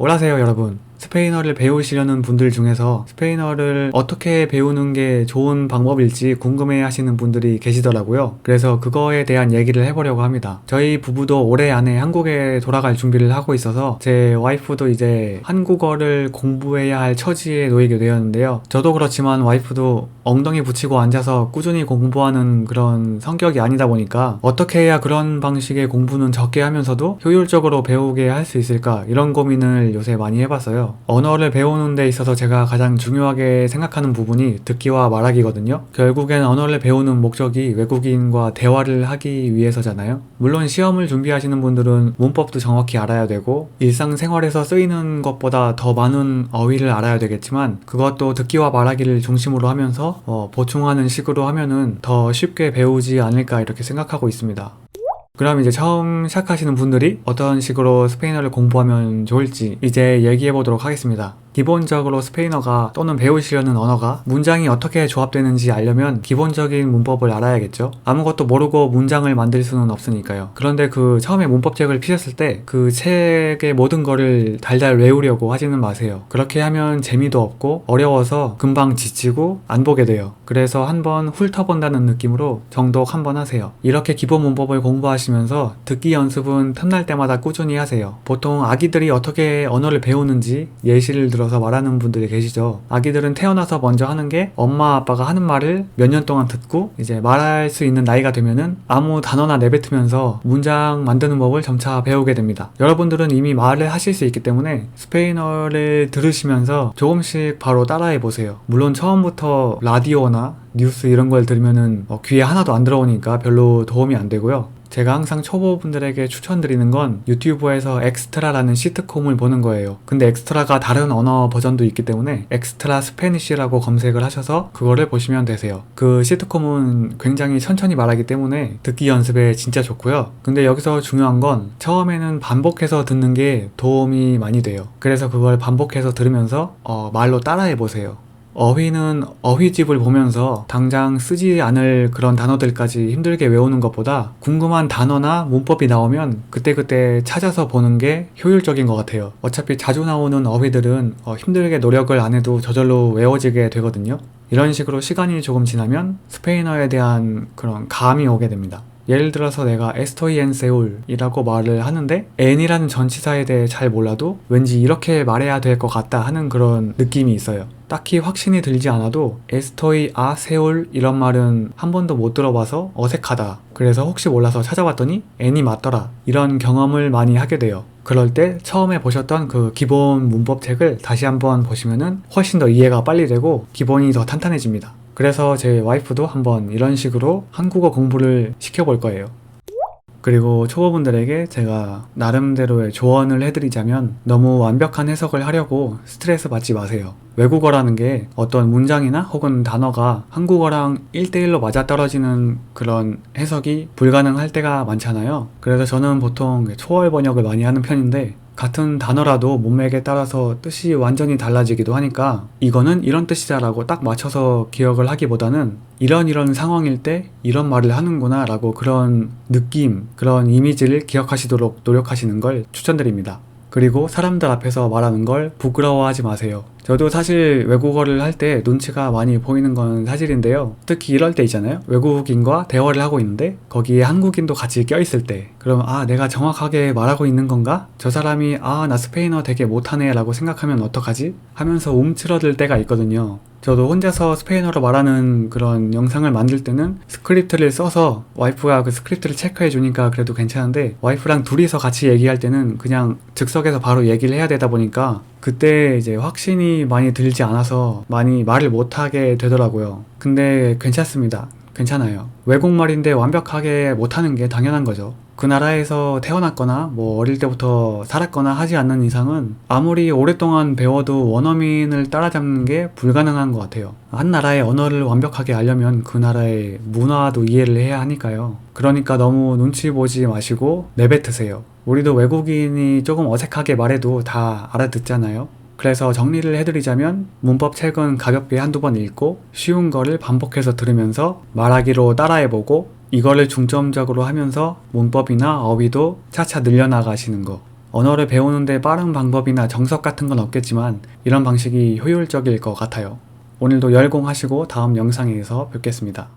올라세요 여러분. 스페인어를 배우시려는 분들 중에서 스페인어를 어떻게 배우는 게 좋은 방법일지 궁금해 하시는 분들이 계시더라고요. 그래서 그거에 대한 얘기를 해보려고 합니다. 저희 부부도 올해 안에 한국에 돌아갈 준비를 하고 있어서 제 와이프도 이제 한국어를 공부해야 할 처지에 놓이게 되었는데요. 저도 그렇지만 와이프도 엉덩이 붙이고 앉아서 꾸준히 공부하는 그런 성격이 아니다 보니까 어떻게 해야 그런 방식의 공부는 적게 하면서도 효율적으로 배우게 할 수 있을까, 이런 고민을 요새 많이 해봤어요. 언어를 배우는 데 있어서 제가 가장 중요하게 생각하는 부분이 듣기와 말하기거든요. 결국엔 언어를 배우는 목적이 외국인과 대화를 하기 위해서잖아요. 물론 시험을 준비하시는 분들은 문법도 정확히 알아야 되고 일상생활에서 쓰이는 것보다 더 많은 어휘를 알아야 되겠지만, 그것도 듣기와 말하기를 중심으로 하면서 보충하는 식으로 하면은 더 쉽게 배우지 않을까, 이렇게 생각하고 있습니다. 그럼 이제 처음 시작하시는 분들이 어떤 식으로 스페인어를 공부하면 좋을지 이제 얘기해 보도록 하겠습니다. 기본적으로 스페인어가 또는 배우시려는 언어가 문장이 어떻게 조합되는지 알려면 기본적인 문법을 알아야겠죠. 아무것도 모르고 문장을 만들 수는 없으니까요. 그런데 그 처음에 문법책을 피셨을 때 그 책의 모든 거를 달달 외우려고 하지는 마세요. 그렇게 하면 재미도 없고 어려워서 금방 지치고 안 보게 돼요. 그래서 한번 훑어본다는 느낌으로 정독 한번 하세요. 이렇게 기본 문법을 공부하시면서 듣기 연습은 틈날 때마다 꾸준히 하세요. 보통 아기들이 어떻게 언어를 배우는지 예시를 들어서 말하는 분들이 계시죠. 아기들은 태어나서 먼저 하는 게 엄마 아빠가 하는 말을 몇 년 동안 듣고 이제 말할 수 있는 나이가 되면은 아무 단어나 내뱉으면서 문장 만드는 법을 점차 배우게 됩니다. 여러분들은 이미 말을 하실 수 있기 때문에 스페인어를 들으시면서 조금씩 바로 따라해 보세요. 물론 처음부터 라디오나 뉴스 이런 걸 들으면은 귀에 하나도 안 들어오니까 별로 도움이 안 되고요. 제가 항상 초보분들에게 추천드리는 건 유튜브에서 엑스트라라는 시트콤을 보는 거예요. 근데 엑스트라가 다른 언어 버전도 있기 때문에 엑스트라 스페니쉬라고 검색을 하셔서 그거를 보시면 되세요. 그 시트콤은 굉장히 천천히 말하기 때문에 듣기 연습에 진짜 좋고요. 근데 여기서 중요한 건 처음에는 반복해서 듣는 게 도움이 많이 돼요. 그래서 그걸 반복해서 들으면서 말로 따라해 보세요. 어휘는 어휘집을 보면서 당장 쓰지 않을 그런 단어들까지 힘들게 외우는 것보다 궁금한 단어나 문법이 나오면 그때그때 찾아서 보는 게 효율적인 것 같아요. 어차피 자주 나오는 어휘들은 힘들게 노력을 안 해도 저절로 외워지게 되거든요. 이런 식으로 시간이 조금 지나면 스페인어에 대한 그런 감이 오게 됩니다. 예를 들어서 내가 에스토이 엔 세울이라고 말을 하는데 엔이라는 전치사에 대해 잘 몰라도 왠지 이렇게 말해야 될 것 같다 하는 그런 느낌이 있어요. 딱히 확신이 들지 않아도 에스토이 아 세울 이런 말은 한 번도 못 들어봐서 어색하다. 그래서 혹시 몰라서 찾아봤더니 엔이 맞더라. 이런 경험을 많이 하게 돼요. 그럴 때 처음에 보셨던 그 기본 문법책을 다시 한번 보시면은 훨씬 더 이해가 빨리 되고 기본이 더 탄탄해집니다. 그래서 제 와이프도 한번 이런 식으로 한국어 공부를 시켜볼 거예요. 그리고 초보분들에게 제가 나름대로의 조언을 해드리자면 너무 완벽한 해석을 하려고 스트레스 받지 마세요. 외국어라는 게 어떤 문장이나 혹은 단어가 한국어랑 1대1로 맞아떨어지는 그런 해석이 불가능할 때가 많잖아요. 그래서 저는 보통 초월 번역을 많이 하는 편인데 같은 단어라도 문맥에 따라서 뜻이 완전히 달라지기도 하니까 이거는 이런 뜻이다 라고 딱 맞춰서 기억을 하기보다는 이런 상황일 때 이런 말을 하는구나 라고 그런 느낌, 그런 이미지를 기억하시도록 노력하시는 걸 추천드립니다. 그리고 사람들 앞에서 말하는 걸 부끄러워하지 마세요. 저도 사실 외국어를 할 때 눈치가 많이 보이는 건 사실인데요. 특히 이럴 때 있잖아요. 외국인과 대화를 하고 있는데 거기에 한국인도 같이 껴있을 때 그럼 내가 정확하게 말하고 있는 건가? 저 사람이 나 스페인어 되게 못하네 라고 생각하면 어떡하지? 하면서 움츠러들 때가 있거든요. 저도 혼자서 스페인어로 말하는 그런 영상을 만들 때는 스크립트를 써서 와이프가 그 스크립트를 체크해 주니까 그래도 괜찮은데 와이프랑 둘이서 같이 얘기할 때는 그냥 즉석에서 바로 얘기를 해야 되다 보니까 그때 이제 확신이 많이 들지 않아서 많이 말을 못하게 되더라고요. 근데 괜찮습니다. 괜찮아요. 외국말인데 완벽하게 못하는 게 당연한 거죠. 그 나라에서 태어났거나 어릴 때부터 살았거나 하지 않는 이상은 아무리 오랫동안 배워도 원어민을 따라잡는 게 불가능한 것 같아요. 한 나라의 언어를 완벽하게 알려면 그 나라의 문화도 이해를 해야 하니까요. 그러니까 너무 눈치 보지 마시고 내뱉으세요. 우리도 외국인이 조금 어색하게 말해도 다 알아듣잖아요. 그래서 정리를 해드리자면 문법 책은 가볍게 한두 번 읽고 쉬운 거를 반복해서 들으면서 말하기로 따라해보고 이거를 중점적으로 하면서 문법이나 어휘도 차차 늘려나가시는 거. 언어를 배우는데 빠른 방법이나 정석 같은 건 없겠지만 이런 방식이 효율적일 것 같아요. 오늘도 열공하시고 다음 영상에서 뵙겠습니다.